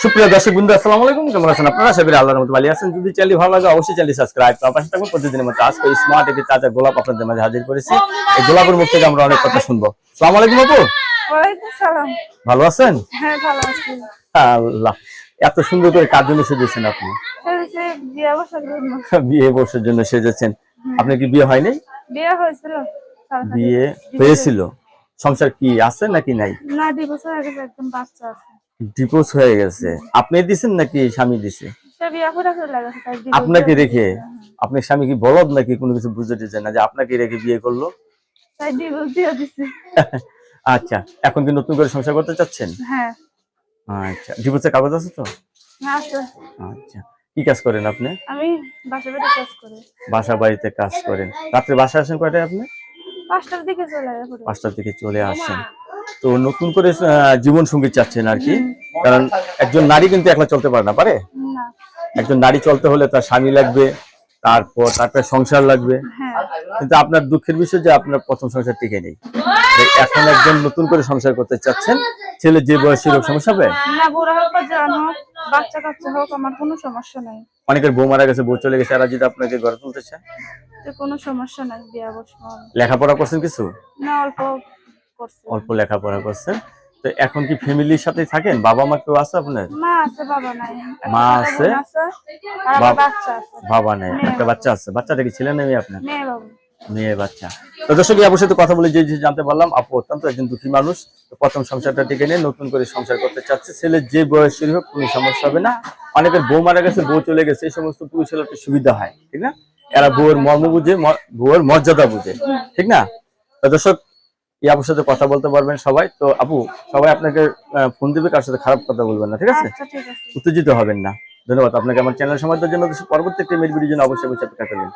সুপ্রিয় দর্শক বন্ধু, আসসালামু আলাইকুম। কেমন আছেন আপনারা? আশা করি আল্লাহর মতো ভালো আছেন। যদি চ্যানেল ভালো লাগে অবশ্যই চ্যানেল সাবস্ক্রাইব করে পাশে থাকুন। প্রতিদিনের মতো আজকে স্মার্ট একটি তাজা গোলাপ আপনাদের মাঝে হাজির করেছি। এই গোলাপের মুখ থেকে আমরা অনেক কথা শুনবো। আসসালামু আলাইকুম আপু। ওয়ালাইকুম সালাম। ভালো আছেন? হ্যাঁ, ভালো আছি। আল্লাহ, এত সুন্দর করে কার জন্য সেজেছেন আপনি? সেজেছে বিয়ে বসার জন্য। বিয়ে বর্ষের জন্য সেজেছেন। আপনার কি বিয়ে হয়নি? বিয়ে হয়েছিল। তাড়াতাড়ি বিয়ে divorce হয়েছিল। সংসার কি আছে নাকি নাই? না, ডিভোর্স হয়ে গেছে, একদম বাচ্চা আছে। ডিভোর্স হয়ে গেছে। আপনি দিছেন নাকি স্বামী দিছে? সে বিয়ে করে চলে গেছে, তাই divorce আপনাকে দিয়ে রেখে? দিয়েছে। আপনার স্বামী কি বলদ নাকি কোনো কিছু বুঝতে দিচ্ছে না যে আপনাকে রেখে বিয়ে করলো? তাই ডিভোর্স দিয়ে দিছে। আচ্ছা, এখন কি নতুন করে সংসার করতে চাচ্ছেন? হ্যাঁ। আচ্ছা, ডিভোর্সের কাগজ আছে তো? আছে। আচ্ছা, কি কাজ করেন আপনি? আমি বাসা বাড়ি কাজ করি। বাসা বাড়িতে কাজ করেন। রাত্রে বাসায় আসেন কয়টায় আপনি? 5টার দিকে চলে যাবে। 5টার দিকে চলে আসেন। তো নতুন করে জীবন সঙ্গী চাচ্ছেন আর কি। কারণ একজন নারী কিন্তু একলা চলতে পারে না, পারে? না। একজন নারী চলতে হলে তার স্বামী লাগবে, তারপর তার সংসার লাগবে। হ্যাঁ। কিন্তু আপনার দুঃখের বিষয় যে আপনার প্রথম সংসার টিকে নেই। এখন একজন নতুন করে সংসার করতে চাচ্ছেন। ছেলে যে বয়সী হোক সমস্যা হবে? না, বুড়া হোক বা জওয়ান হোক, বাচ্চা কাচ্চা হোক, আমার কোনো সমস্যা নাই। অনেকের বউ মারা গেছে, বউ চলে গেছে, এরা যদি আপনাকে গড়ে তুলতে চায়? তো কোনো সমস্যা নাই, বিয়ে বসবো। লেখাপড়া করছেন কিছু? না, অল্প করছি। অল্প লেখাপড়া করছেন। তো এখন কি ফ্যামিলির সাথেই থাকেন? বাবা মা কেউ আছে আপনার? মা আছে, বাবা নাই। মা একটা আছে, বোন আছে, আর আমার বাচ্চা আছে। বাবা নেই। মেয়ে একটা বাবু। বাচ্চা আছে। বাচ্চাটা কি ছেলে না মেয়ে আপনার? মেয়ে বাবু। মেয়ে বাচ্চা। তো দর্শক, আপুর সাথে কথা বলে যে যে জানতে পারলাম আপু অত্যন্ত একজন দুঃখী মানুষ। তো প্রথম সংসারটা টিকে নিয়ে নতুন করে সংসার করতে চাচ্ছে। ছেলে যে বয়সের হোক কোনো সমস্যা হবে না। অনেকের বউ মারা গেছে, বউ চলে গেছে, এই সমস্ত পুরুষের একটা সুবিধা হয়, ঠিক না? এরা বউয়ের মর্ম বুঝে, বউয়ের মর্যাদা বুঝে, ঠিক না? তো দর্শক, এই আপুর সাথে কথা বলতে পারবেন সবাই। তো আপু, সবাই আপনাকে ফোন দিবে, কার সাথে খারাপ কথা বলবেন না, ঠিক আছে? আচ্ছা, ঠিক আছে। উত্তেজিত হবেন না। ধন্যবাদ আপনাকে আমার চ্যানেল সময় দেওয়ার জন্য। পরবর্তী একটি মেল ভিডিওর জন্য অবশ্যই অপেক্ষা করবেন।